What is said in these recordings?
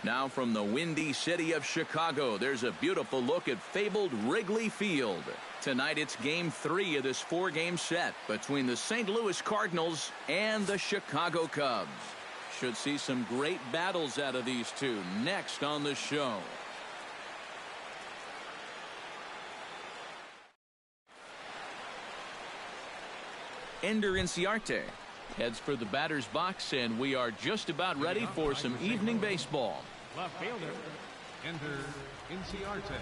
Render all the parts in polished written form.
Now from the windy city of Chicago, there's a beautiful look at fabled Wrigley Field. Tonight it's game 3 of this 4-game set between the St. Louis Cardinals and the Chicago Cubs. Should see some great battles out of these two next on the show. Ender Inciarte heads for the batter's box, and we are just about ready for some evening baseball. Left fielder, Ender Inciarte.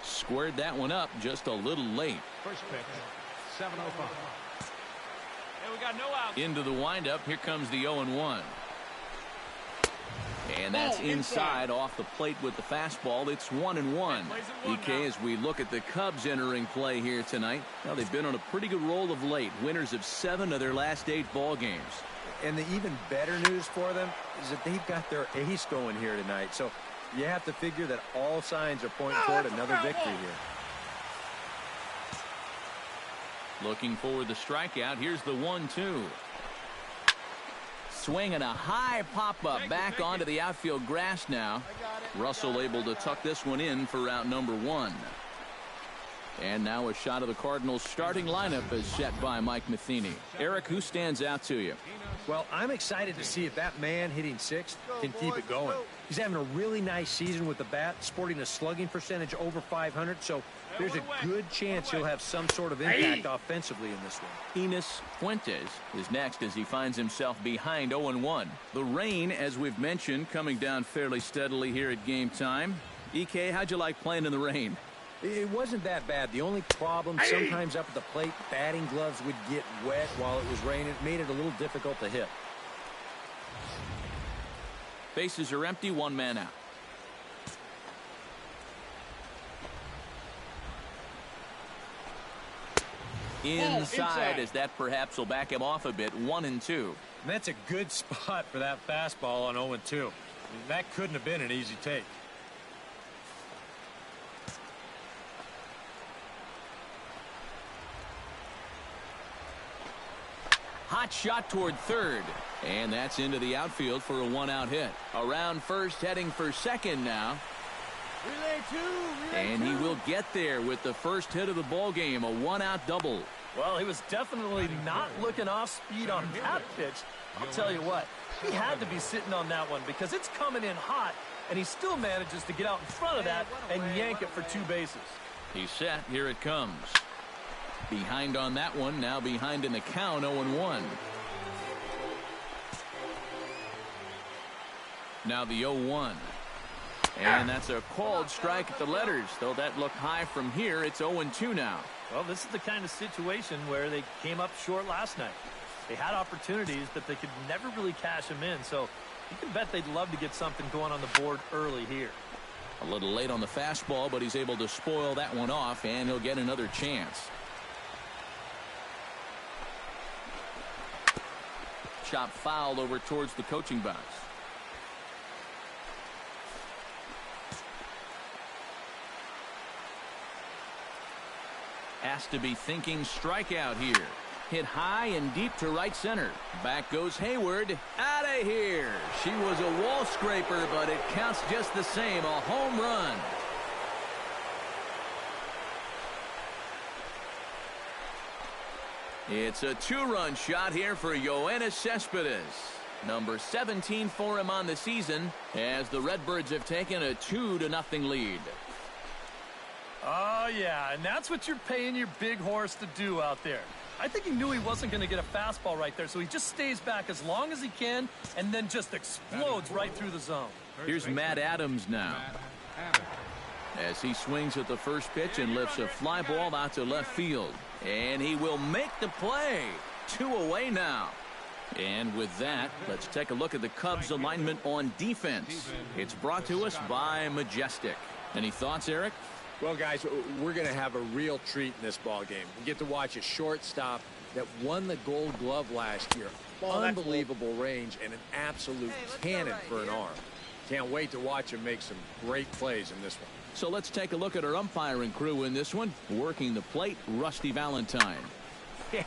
Squared that one up just a little late. First pitch, 7:05. Hey, we got no out. Into the windup. Here comes the 0-1. And that's inside off the plate with the fastball. It's 1-1. EK, as we look at the Cubs entering play here tonight, well, they've been on a pretty good roll of late. Winners of 7 of their last 8 ball games. And the even better news for them is that they've got their ace going here tonight. So you have to figure that all signs are pointing toward another victory here. Looking for the strikeout. Here's the 1-2. Swinging a high pop-up back onto the outfield grass now. Russell able to tuck this one in for out number 1. And now a shot of the Cardinals starting lineup is set by Mike Matheny. Eric, who stands out to you? Well, I'm excited to see if that man hitting 6th can keep it going. He's having a really nice season with the bat, sporting a slugging percentage over 500, so there's a good chance he'll have some sort of impact offensively in this one. Enos Fuentes is next as he finds himself behind 0-1. The rain, as we've mentioned, coming down fairly steadily here at game time. EK, how'd you like playing in the rain? It wasn't that bad. The only problem, sometimes up at the plate, batting gloves would get wet while it was raining. It made it a little difficult to hit. Bases are empty, 1 man out. Inside, as that perhaps will back him off a bit. 1-2. That's a good spot for that fastball on 0-2. That couldn't have been an easy take. Hot shot toward third, and that's into the outfield for a 1-out hit. Around first, heading for second now. And he will get there with the first hit of the ball game, a 1-out double. Well, he was definitely not looking off speed on that pitch. I'll tell you what, he had to be sitting on that one because it's coming in hot, and he still manages to get out in front of that and yank it for 2 bases. He's set. Here it comes. Behind on that one, now behind in the count, 0-1. Now the 0-1. And that's a called strike at the letters, though that looked high from here. It's 0-2 now. Well, this is the kind of situation where they came up short last night. They had opportunities, but they could never really cash them in, so you can bet they'd love to get something going on the board early here. A little late on the fastball, but he's able to spoil that one off, and he'll get another chance. Chop foul over towards the coaching box. Has to be thinking strikeout here. Hit high and deep to right center. Back goes Hayward. Out of here. She was a wall scraper, but it counts just the same. A home run. It's a 2-run shot here for Yoenis Cespedes. Number 17 for him on the season, as the Redbirds have taken a 2-0 lead. Oh, yeah, and that's what you're paying your big horse to do out there. I think he knew he wasn't going to get a fastball right there, so he just stays back as long as he can and then just explodes right through the zone. Here's Matt Adams now, as he swings at the first pitch and lifts a fly ball out to left field. And he will make the play. 2 away now. And with that, let's take a look at the Cubs alignment on defense. It's brought to us by Majestic. Any thoughts, Eric? Well, guys, we're going to have a real treat in this ball game. We get to watch a shortstop that won the Gold Glove last year. Unbelievable range and an absolute cannon for an arm. Can't wait to watch him make some great plays in this one. So let's take a look at our umpiring crew in this one. Working the plate, Rusty Valentine. Yeah,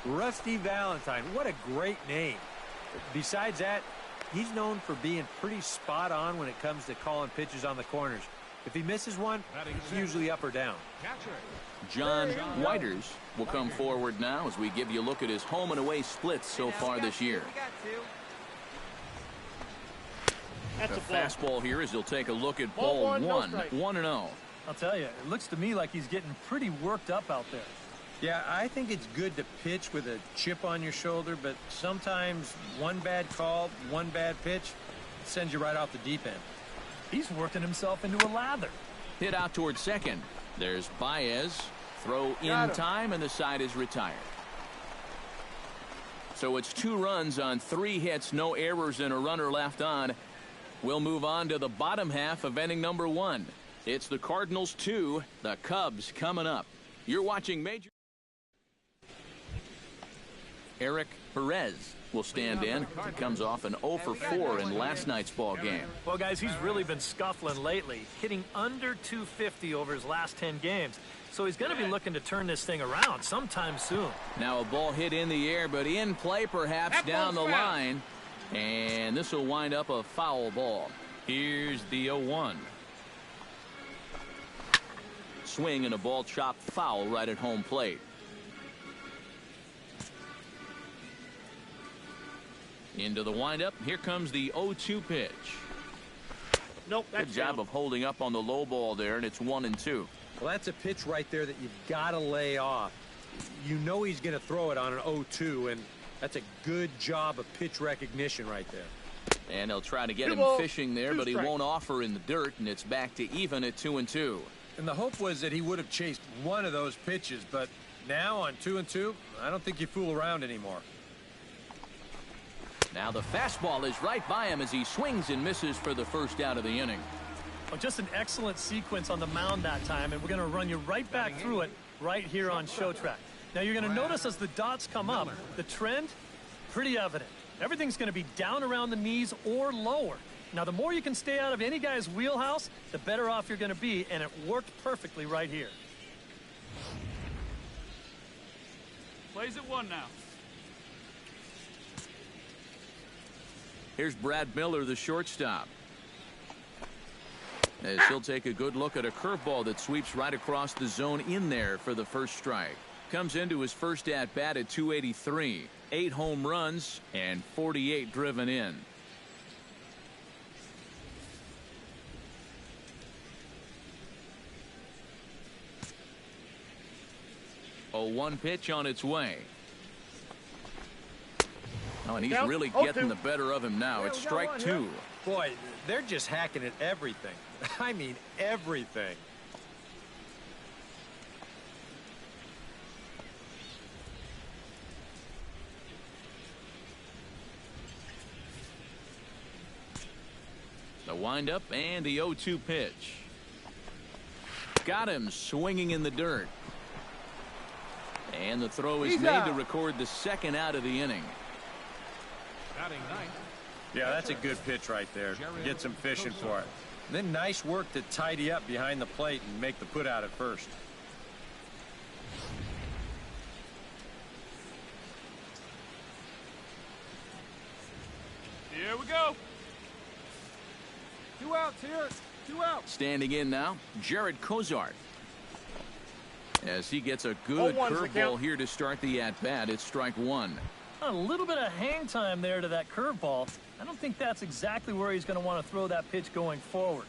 Rusty Valentine, what a great name. Besides that, he's known for being pretty spot on when it comes to calling pitches on the corners. If he misses one, it's usually up or down. John Whiters will come forward now as we give you a look at his home and away splits so far this year. The fastball here as he'll take a look at ball one, 1-0. I'll tell you, it looks to me like he's getting pretty worked up out there. Yeah, I think it's good to pitch with a chip on your shoulder, but sometimes one bad call, one bad pitch sends you right off the deep end. He's working himself into a lather. Hit out towards second. There's Baez. Throw in time, and the side is retired. So it's 2 runs on 3 hits, no errors, and a runner left on. We'll move on to the bottom half of inning number 1. It's the Cardinals 2, the Cubs coming up. You're watching Major. Eric Perez will stand in. He comes off an 0 for 4 in last night's ball game. Well, guys, he's really been scuffling lately, hitting under 250 over his last 10 games. So he's going to be looking to turn this thing around sometime soon. Now a ball hit in the air, but in play perhaps down the line. And this will wind up a foul ball. Here's the 0-1. Swing and a ball chopped foul right at home plate. Into the windup. Here comes the 0-2 pitch. Nope. Good job of holding up on the low ball there, and it's 1-2. Well, that's a pitch right there that you've got to lay off. You know he's going to throw it on an 0-2, and that's a good job of pitch recognition right there. And they'll try to get him fishing there, but he won't offer in the dirt, and it's back to even at 2-2. And the hope was that he would have chased one of those pitches, but now on 2-2, I don't think you fool around anymore. Now the fastball is right by him as he swings and misses for the first out of the inning. Well, just an excellent sequence on the mound that time, and we're going to run you right back through it right here on Show Track. Now you're going to notice as the dots come up, the trend, pretty evident. Everything's going to be down around the knees or lower. Now the more you can stay out of any guy's wheelhouse, the better off you're going to be, and it worked perfectly right here. Plays at 1 now. Here's Brad Miller, the shortstop. As he'll take a good look at a curveball that sweeps right across the zone in there for the first strike. Comes into his first at-bat at 283. 8 home runs and 48 driven in. A 1 pitch on its way. Oh, and he's really getting the better of him now. It's strike 2. Boy, they're just hacking at everything. I mean, everything. The windup and the 0-2 pitch. Got him swinging in the dirt. And the throw is made to record the second out of the inning. Yeah, that's a good pitch right there. Get some fishing for it. And then nice work to tidy up behind the plate and make the put out at first. Here we go. 2 outs here. 2 outs. Standing in now, Jared Cozart. As he gets a good curveball here to start the at-bat, it's strike 1. A little bit of hang time there to that curveball. I don't think that's exactly where he's going to want to throw that pitch going forward.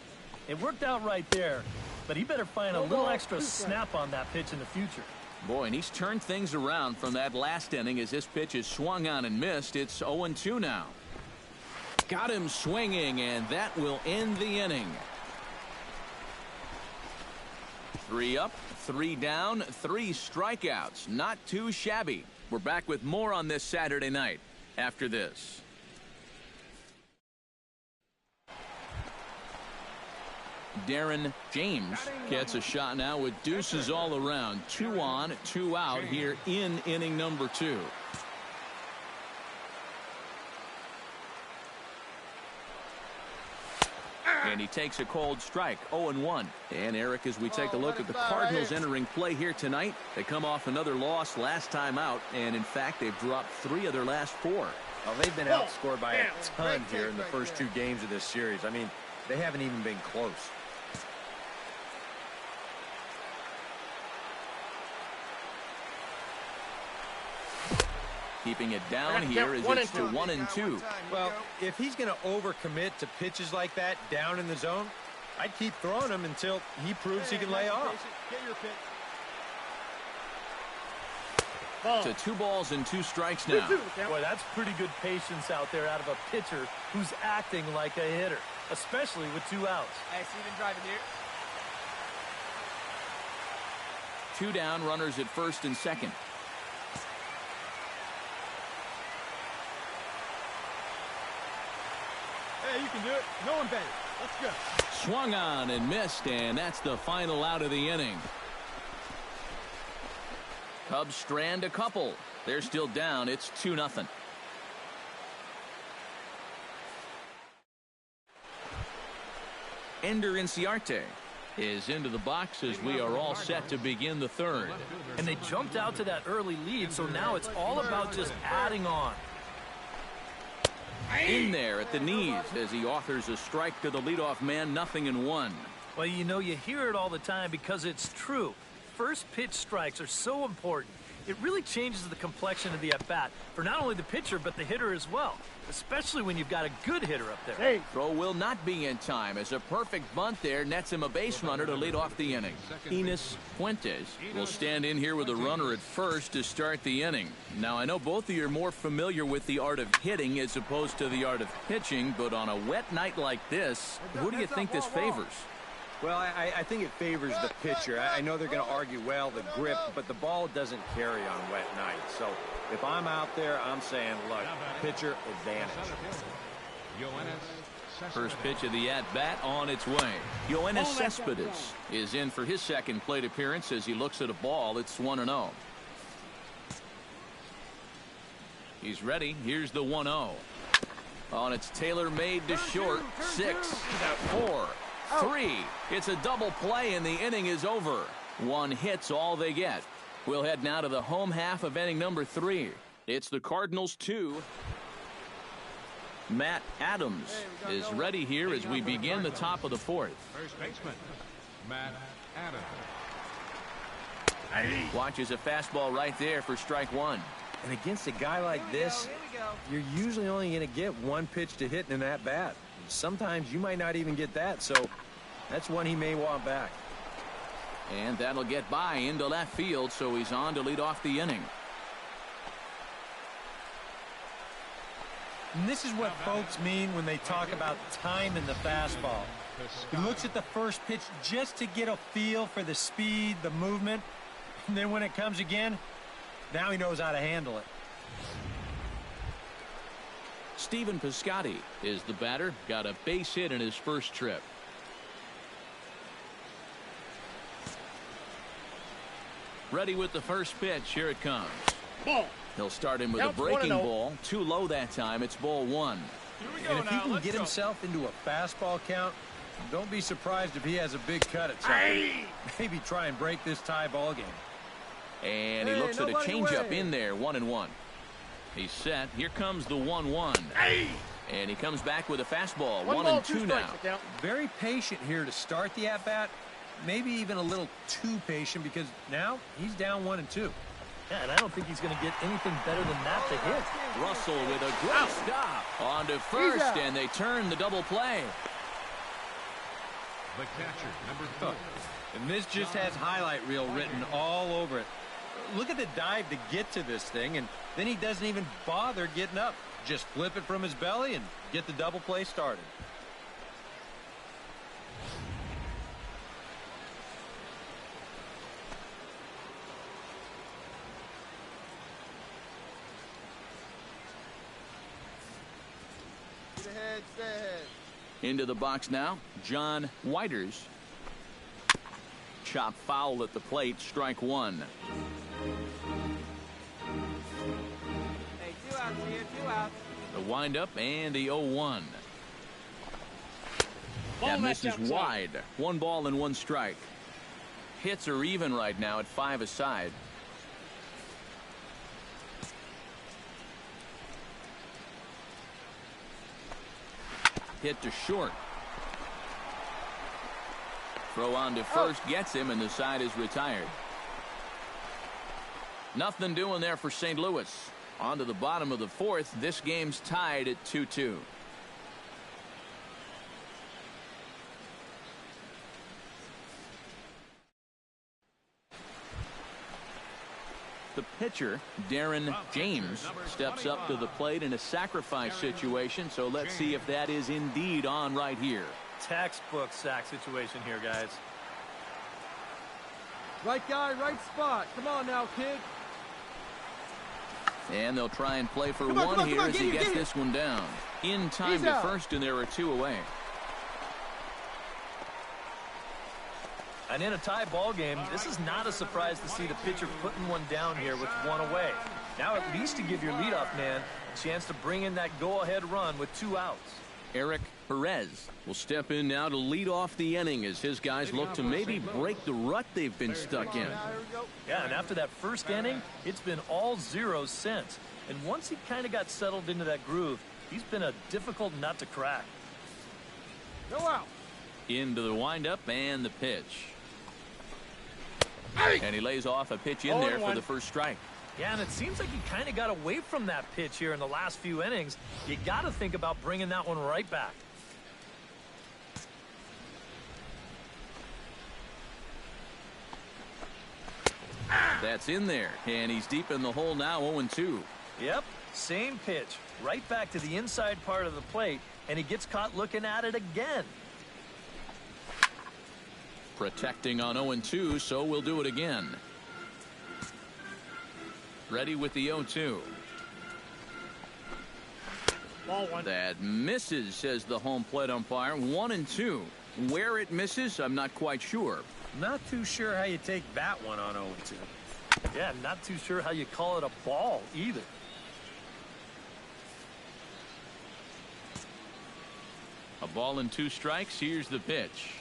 It worked out right there, but he better find a little extra snap on that pitch in the future. Boy, and he's turned things around from that last inning as this pitch is swung on and missed. It's 0-2 now. Got him swinging, and that will end the inning. 3 up, 3 down, 3 strikeouts. Not too shabby. We're back with more on this Saturday night after this. Darren James gets a shot now with deuces all around. 2 on, 2 out here in inning number 2. And he takes a cold strike, 0-1. And, Eric, as we take a look at the Cardinals entering play here tonight, they come off another loss last time out, and, in fact, they've dropped 3 of their last 4. Well, they've been outscored by a ton here in the first 2 games of this series. I mean, they haven't even been close. Keeping it down here as it's to 1-2. Well, if he's going to overcommit to pitches like that down in the zone, I'd keep throwing him until he proves he can lay off. To 2 balls and 2 strikes now. Boy, that's pretty good patience out there out of a pitcher who's acting like a hitter, especially with 2 outs. Hey, Steven driving here. 2 down, runners at first and second. Hey, you can do it. No one better. Let's go. Swung on and missed, and that's the final out of the inning. Cubs strand a couple. They're still down. It's 2-0. Ender Inciarte is into the box as we are all set to begin the third. And they jumped out to that early lead, so now it's all about just adding on. In there at the knees as he offers a strike to the leadoff man, 0-1. Well, you know, you hear it all the time because it's true. First pitch strikes are so important. It really changes the complexion of the at-bat for not only the pitcher but the hitter as well, especially when you've got a good hitter up there. Hey. Throw will not be in time as a perfect bunt there nets him a base runner to lead off the inning. Enos Fuentes will stand in here with a runner at first to start the inning. Now, I know both of you are more familiar with the art of hitting as opposed to the art of pitching, but on a wet night like this, who do you think this favors? Well, I think it favors the pitcher. I know they're going to argue, well, the grip, but the ball doesn't carry on wet nights. So if I'm out there, I'm saying, look, pitcher advantage. First pitch of the at-bat on its way. Yoenis Cespedes is in for his second plate appearance as he looks at a ball. It's 1-0. He's ready. Here's the 1-0. On its tailor-made to short. 6, 4, 3. It's a double play and the inning is over. 1 hit's all they get. We'll head now to the home half of inning number 3. It's the Cardinals 2. Matt Adams is ready here as we begin the top of the 4th. First baseman, Matt Adams. Watches a fastball right there for strike 1. And against a guy like this, you're usually only going to get 1 pitch to hit in an at-bat. Sometimes you might not even get that, so that's one he may want back. And that'll get by into left field, so he's on to lead off the inning. And this is what folks mean when they talk about time in the fastball. He looks at the first pitch just to get a feel for the speed, the movement, and then when it comes again, now he knows how to handle it. Stephen Piscotty is the batter. Got a base hit in his first trip. Ready with the first pitch. Here it comes. Ball. He'll start him with a breaking ball. Too low that time. It's ball 1. And if he can get himself into a fastball count, don't be surprised if he has a big cut at something. Maybe try and break this tie ball game. And he looks at a changeup in there. 1-1. He's set. Here comes the 1-1. And he comes back with a fastball. 1-2 now. Very patient here to start the at-bat. Maybe even a little too patient because now he's down 1-2. Yeah, and I don't think he's going to get anything better than that to hit. Russell with a great stop. On to first, and they turn the double play. The catcher, number 3. And this just has highlight reel written all over it. Look at the dive to get to this thing, and then he doesn't even bother getting up. Just flip it from his belly and get the double play started. Stay ahead, stay ahead. Into the box now, John Whiters. Chop foul at the plate, strike 1. Hey, 2 outs here, 2 outs. The windup and the 0-1. That misses wide. 1 ball and 1 strike. Hits are even right now at 5 aside. Hit to short. Throw on to first gets him, and the side is retired. Nothing doing there for St. Louis. On to the bottom of the 4th. This game's tied at 2-2. The pitcher, Darren James, steps up to the plate in a sacrifice situation, so let's see if that is indeed on right here. Textbook sack situation here, guys. Right guy, right spot. Come on now, kid. And they'll try and play for one here as he gets this one down. In time to first, and there are 2 away. And in a tie ball game, this is not a surprise to see the pitcher putting one down here with 1 away. Now at least to give your leadoff man a chance to bring in that go-ahead run with 2 outs. Eric Perez will step in now to lead off the inning as his guys look to maybe break the rut they've been stuck in. Yeah, and after that first inning, it's been all zeros since. And once he kind of got settled into that groove, he's been a difficult nut to crack. No out. Into the windup and the pitch. And he lays off a pitch in there for the first strike. Yeah, and it seems like he kind of got away from that pitch here in the last few innings. You got to think about bringing that one right back. That's in there, and he's deep in the hole now, 0-2. Yep, same pitch, right back to the inside part of the plate, and he gets caught looking at it again. Protecting on 0-2, so we'll do it again. Ready with the 0-2. Ball 1. That misses, says the home plate umpire. 1-2. Where it misses, I'm not quite sure. Not too sure how you take that one on 0-2. Yeah, not too sure how you call it a ball either. A ball and 2 strikes. Here's the pitch.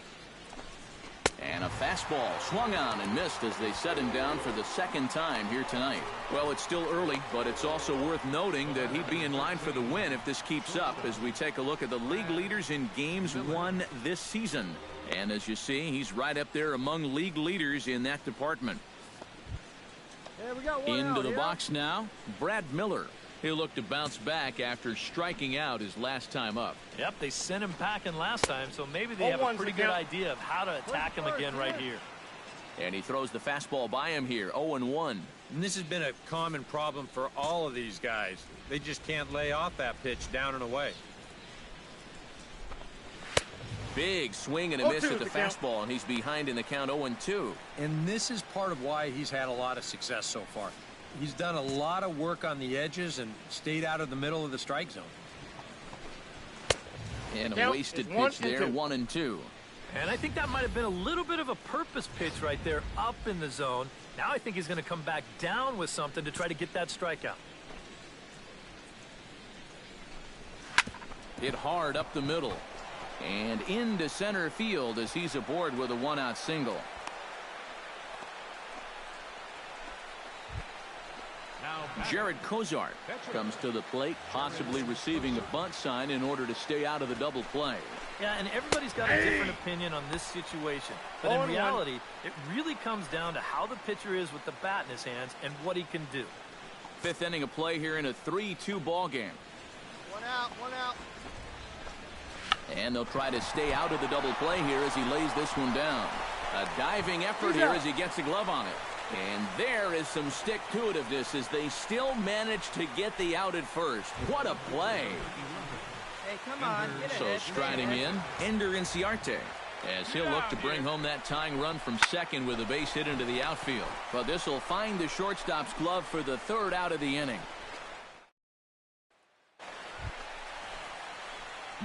And a fastball swung on and missed as they set him down for the 2nd time here tonight. Well, it's still early, but it's also worth noting that he'd be in line for the win if this keeps up as we take a look at the league leaders in games won this season. And as you see, he's right up there among league leaders in that department. Hey, we got one Into out the here. box now, Brad Miller. He'll look to bounce back after striking out his last time up. Yep, they sent him packing last time, so maybe they have a pretty good idea of how to attack him again right here. And he throws the fastball by him here, 0-1. And this has been a common problem for all of these guys. They just can't lay off that pitch down and away. Big swing and a miss at the fastball, and he's behind in the count 0-2. And this is part of why he's had a lot of success so far. He's done a lot of work on the edges and stayed out of the middle of the strike zone. And a wasted pitch there, 1-2. And I think that might have been a little bit of a purpose pitch right there up in the zone. Now I think he's going to come back down with something to try to get that strikeout. Hit hard up the middle. And into center field as he's aboard with a 1-out single. Jared Kozart comes to the plate, possibly receiving a bunt sign in order to stay out of the double play. Yeah, and everybody's got a different opinion on this situation. But in reality, it really comes down to how the pitcher is with the bat in his hands and what he can do. 5th inning of play here in a 3-2 ball game. 1 out, 1 out. And they'll try to stay out of the double play here as he lays this one down. A diving effort here as he gets a glove on it. And there is some stick-to-itiveness as they still manage to get the out at first. What a play. Hey, come on. Get So ahead. striding in, Ender Inciarte, as he'll look to bring home that tying run from second with a base hit into the outfield. But this will find the shortstop's glove for the 3rd out of the inning.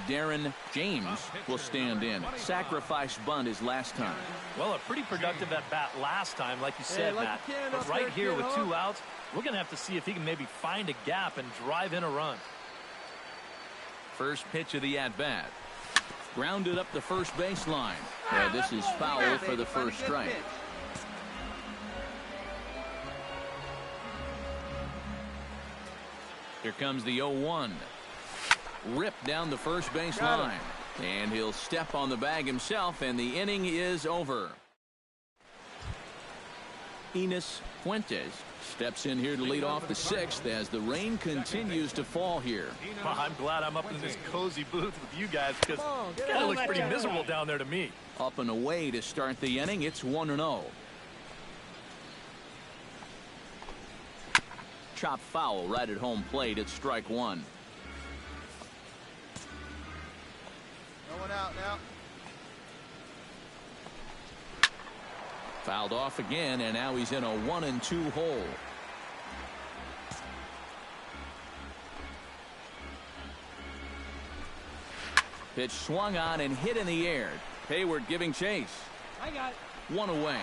Darren James will stand in. Sacrifice bunt his last time. Well, a pretty productive at bat last time, like you said, like Matt. you can But up right there, here kid, with huh? 2 outs, we're going to have to see if he can maybe find a gap and drive in a run. First pitch of the at-bat. Grounded up the first baseline. This is foul for the first strike. Here comes the 0-1. Ripped down the first baseline. And he'll step on the bag himself, and the inning is over. Enos Fuentes steps in here to lead off the sixth as the rain continues to fall here. Well, I'm glad I'm up in this cozy booth with you guys because it kind of looks pretty miserable down there to me. Up and away to start the inning. It's 1-0. Chop foul right at home plate. It's strike one. No one out now. Fouled off again, and now he's in a 1-2 hole. Pitch swung on and hit in the air. Hayward giving chase. I got it. One away.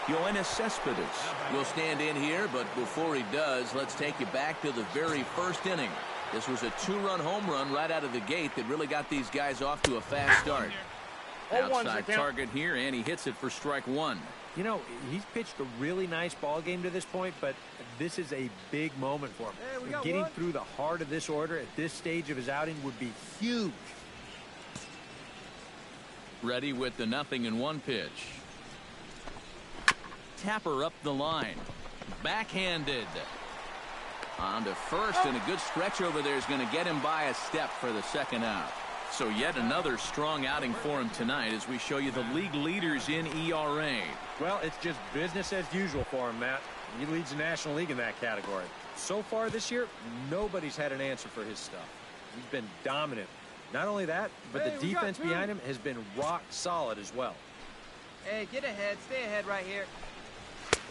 Yoenis Cespedes will stand in here, but before he does, let's take you back to the very first inning. This was a two-run home run right out of the gate that really got these guys off to a fast start. Outside target here, and he hits it for strike one. You know, he's pitched a really nice ball game to this point, but this is a big moment for him. Hey, getting through the heart of this order at this stage of his outing would be huge. Ready with the 0-1 pitch. Tapper up the line. Backhanded. On to first, and a good stretch over there is going to get him by a step for the second out. So yet another strong outing for him tonight as we show you the league leaders in ERA. Well, it's just business as usual for him, Matt. He leads the National League in that category. So far this year, nobody's had an answer for his stuff. He's been dominant. Not only that, but the defense behind him has been rock solid as well. Hey, get ahead. Stay ahead right here.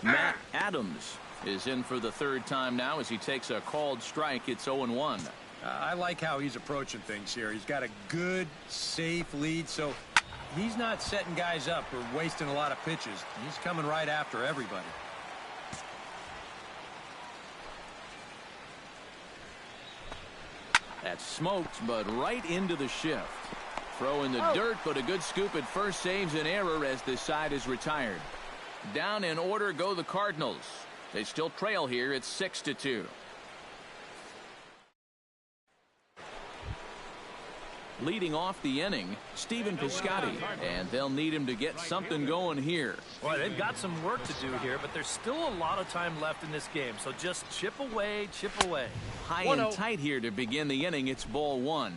Matt Adams is in for the third time now as he takes a called strike. It's 0-1. I like how he's approaching things here. He's got a good, safe lead, so he's not setting guys up or wasting a lot of pitches. He's coming right after everybody. That's smoked, but right into the shift. Throw in the dirt, but a good scoop at first saves an error as this side is retired. Down in order go the Cardinals. They still trail here. It's 6-2. Leading off the inning, Stephen Piscotty, and they'll need him to get something going here. Boy, they've got some work to do here, but there's still a lot of time left in this game, so just chip away, chip away. High and tight here to begin the inning. It's ball one.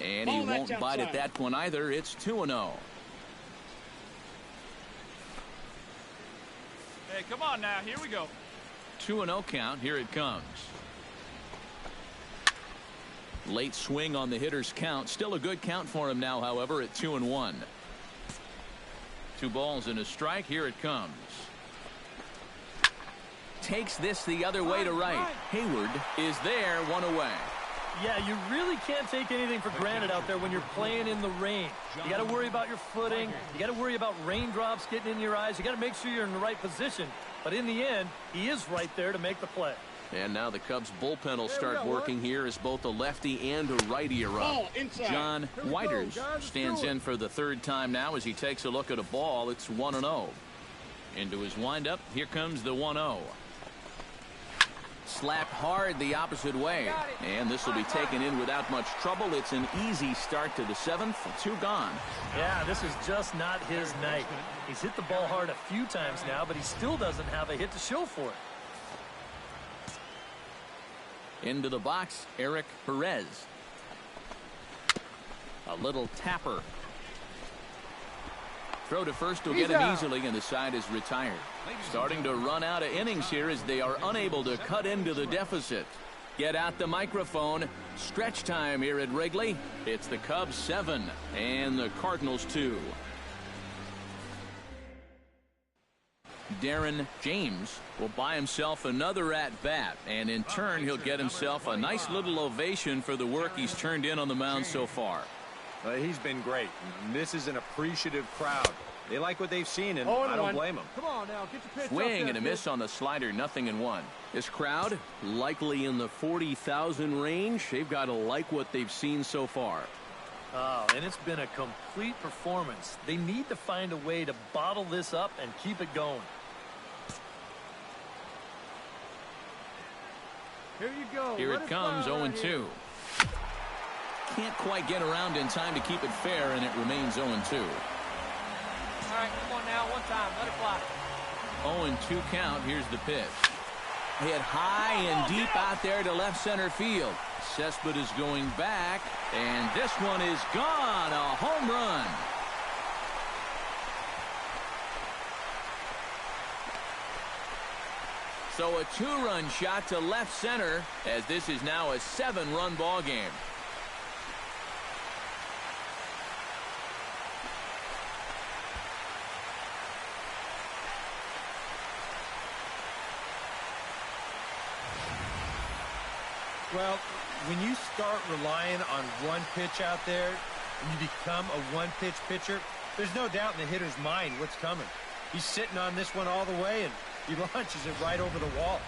And he won't bite at that one either. It's 2-0. Hey, come on now. Here we go. 2-0 count. Here it comes. Late swing on the hitter's count. Still a good count for him now, however, at 2-1. 2 balls and a strike. Here it comes. Takes this the other way to right. Hayward is there, 1 away. Yeah, you really can't take anything for granted out there when you're playing in the rain. You got to worry about your footing. You got to worry about raindrops getting in your eyes. You got to make sure you're in the right position. But in the end, he is right there to make the play. And now the Cubs bullpen will start working here as both a lefty and a righty are up. John Whiters stands in for the third time now as he takes a look at a ball. It's 1-0. Into his windup, here comes the 1-0. Slapped hard the opposite way, and this will be taken in without much trouble. It's an easy start to the 7th. 2 gone. Yeah, this is just not his night. He's hit the ball hard a few times now, but he still doesn't have a hit to show for it. Into the box, Eric Perez. A little tapper. Throw to first will get him easily, and the side is retired. Starting to run out of innings here as they are unable to cut into the deficit. Get out the microphone. Stretch time here at Wrigley. It's the Cubs 7 and the Cardinals 2. Darren James will buy himself another at-bat, and in turn he'll get himself a nice little ovation for the work he's turned in on the mound so far. He's been great. This is an appreciative crowd. They like what they've seen, and 0-1. I don't blame them. Come on now, get your pitch up Swing there, and a kid. miss on the slider, 0-1. This crowd, likely in the 40,000 range. They've got to like what they've seen so far. Oh, and it's been a complete performance. They need to find a way to bottle this up and keep it going. Here you go. Here Let it comes, fly right 0-2. here. Can't quite get around in time to keep it fair, and it remains 0-2. All right, come on now, one time, let it fly. 0-2 count. Here's the pitch. Hit high and deep out there to left center field. Cespedes going back, and this one is gone. A home run. So a 2-run shot to left center, as this is now a 7-run ball game. Well, when you start relying on one pitch out there and you become a one-pitch pitcher, there's no doubt in the hitter's mind what's coming. He's sitting on this one all the way, and he launches it right over the wall.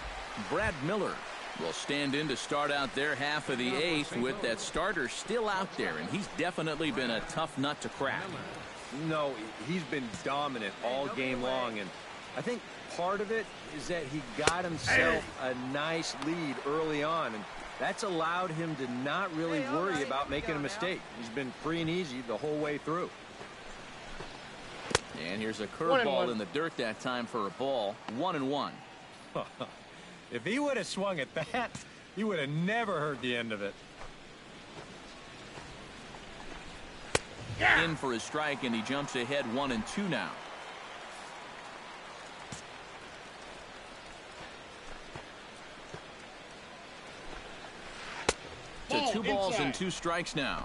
Brad Miller will stand in to start out their half of the 8th with that starter still out there, and he's definitely been a tough nut to crack. No, he's been dominant all game long, and I think part of it is that he got himself a nice lead early on, and that's allowed him to not really worry about making a mistake. He's been free and easy the whole way through. And here's a curveball in the dirt that time for a ball. 1-1. If he would have swung at that, he would have never heard the end of it. In for a strike, and he jumps ahead 1-2 now. To 2 balls and 2 strikes now.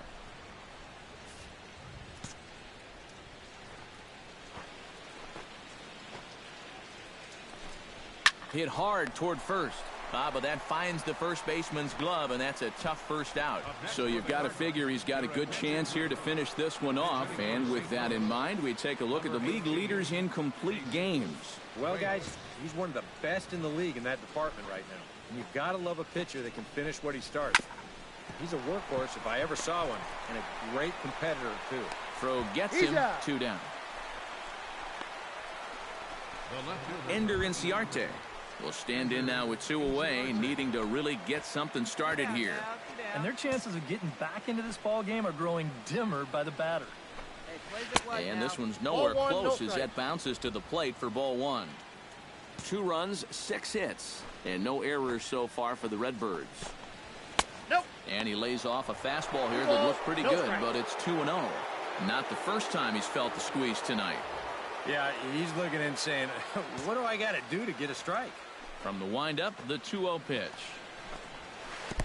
Hit hard toward first. But that finds the first baseman's glove, and that's a tough first out. So you've got to figure he's got a good chance here to finish this one off. And with that in mind, we take a look at the league leaders in complete games. Well, guys, he's one of the best in the league in that department right now. And you've got to love a pitcher that can finish what he starts. He's a workhorse if I ever saw one, and a great competitor, too. Throw gets him, 2 down. Ender Inciarte will stand in now with 2 away, needing to really get something started here. And their chances of getting back into this ball game are growing dimmer by the batter. And this one's nowhere close as that bounces to the plate for ball 1. 2 runs, 6 hits, and no errors so far for the Redbirds. Nope. And he lays off a fastball here that looks pretty good, but it's 2-0. Not the first time he's felt the squeeze tonight. Yeah, he's looking and saying, what do I got to do to get a strike? From the windup, the 2-0 pitch.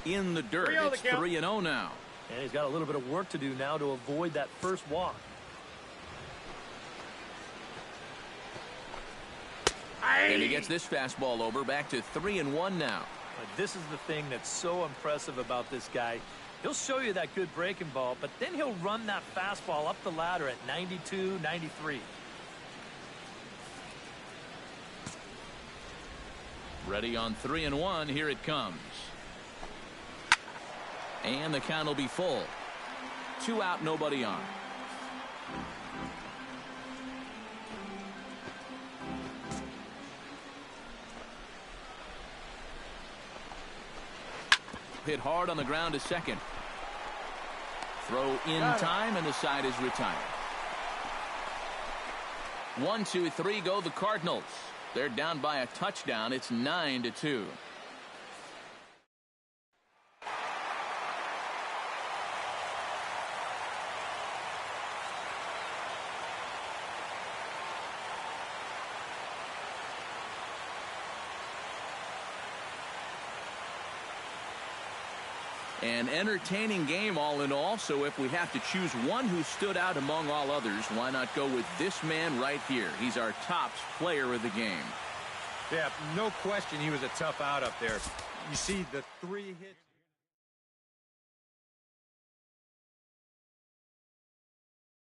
In the dirt, it's 3-0 now. And he's got a little bit of work to do now to avoid that first walk. And he gets this fastball over, back to 3-1 now. This is the thing that's so impressive about this guy. He'll show you that good breaking ball, but then he'll run that fastball up the ladder at 92, 93. Ready on 3-1. Here it comes. And the count will be full. 2 out, nobody on. Hit hard on the ground to second. Throw in time, and the side is retired. 1, 2, 3 go the Cardinals. They're down by a touchdown. It's 9-2. An entertaining game all in all, so if we have to choose one who stood out among all others, why not go with this man right here? He's our top player of the game. Yeah, no question he was a tough out up there. You see the 3 hits.